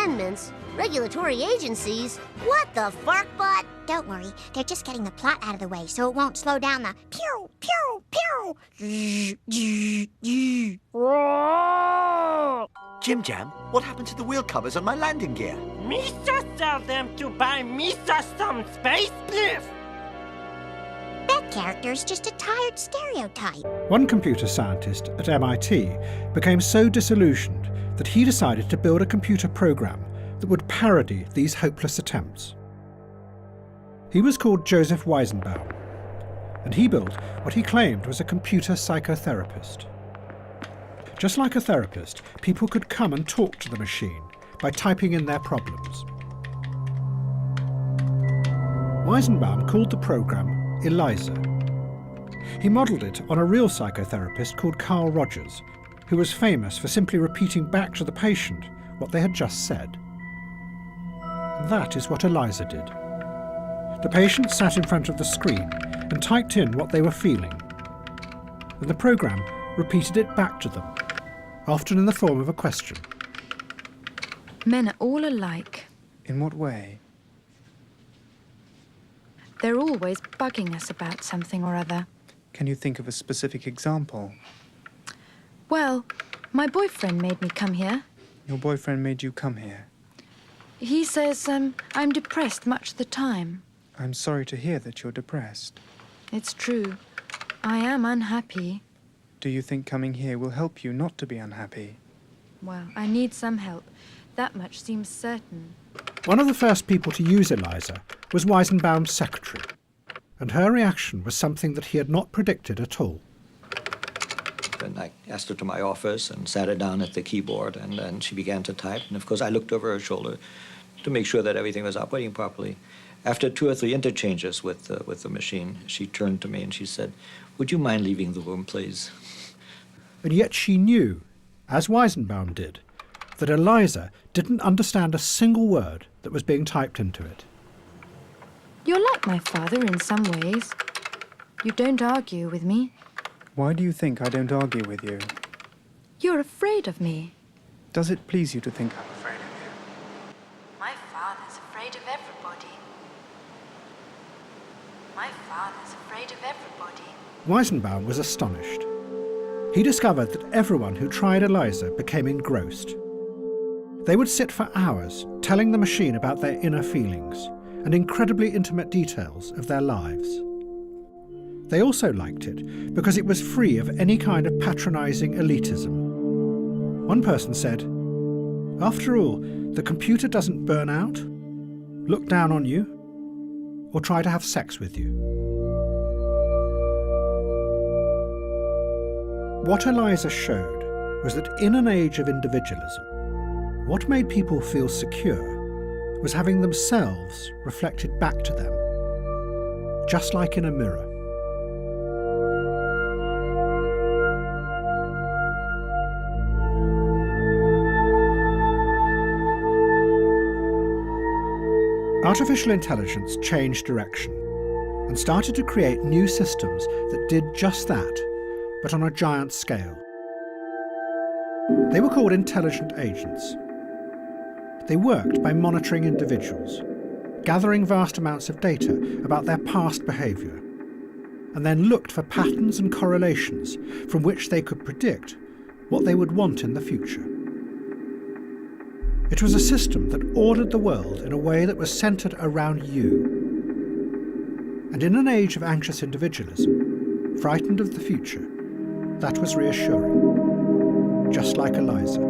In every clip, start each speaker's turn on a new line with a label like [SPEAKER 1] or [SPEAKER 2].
[SPEAKER 1] governments, regulatory agencies. What the fark butt?
[SPEAKER 2] Don't worry, they're just getting the plot out of the way so it won't slow down the pew, pew, pew.
[SPEAKER 3] Jim Jam, what happened to the wheel covers on my landing gear?
[SPEAKER 4] Mister sell them to buy Mister some space bliss.
[SPEAKER 2] That character's just a tired stereotype.
[SPEAKER 5] One computer scientist at MIT became so disillusioned that he decided to build a computer program that would parody these hopeless attempts. He was called Joseph Weizenbaum, and he built what he claimed was a computer psychotherapist. Just like a therapist, people could come and talk to the machine by typing in their problems. Weizenbaum called the program ELIZA. He modelled it on a real psychotherapist called Carl Rogers, who was famous for simply repeating back to the patient what they had just said. And that is what ELIZA did. The patient sat in front of the screen and typed in what they were feeling, and the program repeated it back to them, often in the form of a question.
[SPEAKER 6] Men are all alike.
[SPEAKER 7] In what way?
[SPEAKER 6] They're always bugging us about something or other.
[SPEAKER 7] Can you think of a specific example?
[SPEAKER 6] Well, my boyfriend made me come here.
[SPEAKER 7] Your boyfriend made you come here.
[SPEAKER 6] He says I'm depressed much of the time.
[SPEAKER 7] I'm sorry to hear that you're depressed.
[SPEAKER 6] It's true. I am unhappy.
[SPEAKER 7] Do you think coming here will help you not to be unhappy?
[SPEAKER 6] Well, I need some help. That much seems certain.
[SPEAKER 5] One of the first people to use ELIZA was Weizenbaum's secretary, and her reaction was something that he had not predicted at all.
[SPEAKER 3] Then I asked her to my office and sat her down at the keyboard, and then she began to type. And of course, I looked over her shoulder to make sure that everything was operating properly. After 2 or 3 interchanges with the machine, she turned to me and she said, "Would you mind leaving the room, please?"
[SPEAKER 5] And yet she knew, as Weizenbaum did, that ELIZA didn't understand a single word that was being typed into it.
[SPEAKER 6] You're like my father in some ways. You don't argue with me.
[SPEAKER 7] Why do you think I don't argue with you?
[SPEAKER 6] You're afraid of me.
[SPEAKER 7] Does it please you to think I'm afraid of you?
[SPEAKER 6] My father's afraid of everybody. My father's afraid of everybody.
[SPEAKER 5] Weizenbaum was astonished. He discovered that everyone who tried ELIZA became engrossed. They would sit for hours telling the machine about their inner feelings and incredibly intimate details of their lives. They also liked it because it was free of any kind of patronising elitism. One person said, "After all, the computer doesn't burn out, look down on you, or try to have sex with you." What ELIZA showed was that in an age of individualism, what made people feel secure was having themselves reflected back to them, just like in a mirror. Artificial intelligence changed direction and started to create new systems that did just that, but on a giant scale. They were called intelligent agents. They worked by monitoring individuals, gathering vast amounts of data about their past behaviour, and then looked for patterns and correlations from which they could predict what they would want in the future. It was a system that ordered the world in a way that was centred around you. And in an age of anxious individualism, frightened of the future, that was reassuring, just like ELIZA.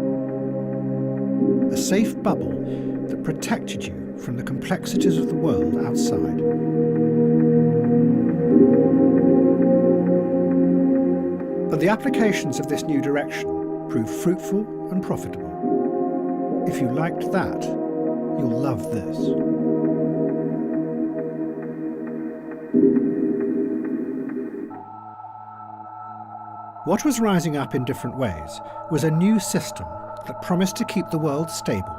[SPEAKER 5] A safe bubble that protected you from the complexities of the world outside. And the applications of this new direction proved fruitful and profitable. If you liked that, you'll love this. What was rising up in different ways was a new system that promised to keep the world stable.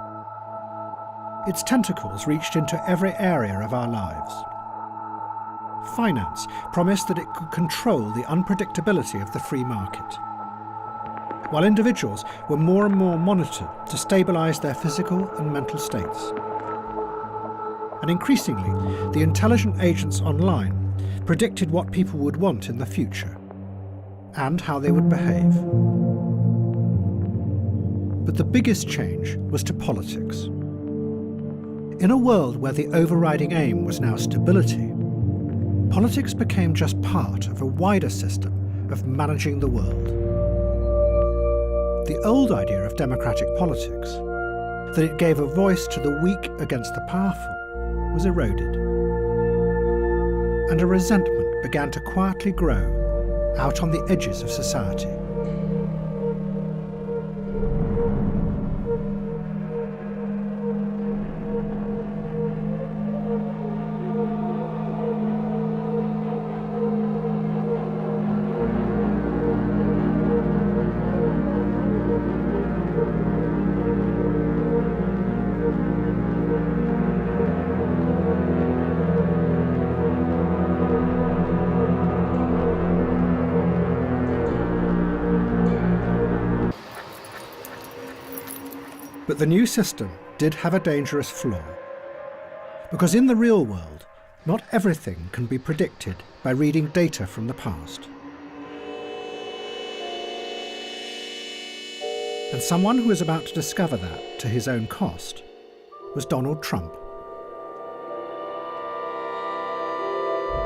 [SPEAKER 5] Its tentacles reached into every area of our lives. Finance promised that it could control the unpredictability of the free market. while individuals were more and more monitored to stabilise their physical and mental states. And increasingly, the intelligent agents online predicted what people would want in the future and how they would behave. But the biggest change was to politics. In a world where the overriding aim was now stability, politics became just part of a wider system of managing the world. The old idea of democratic politics, that it gave a voice to the weak against the powerful, was eroded. And a resentment began to quietly grow out on the edges of society. But the new system did have a dangerous flaw. Because in the real world, not everything can be predicted by reading data from the past. And someone who was about to discover that to his own cost was Donald Trump.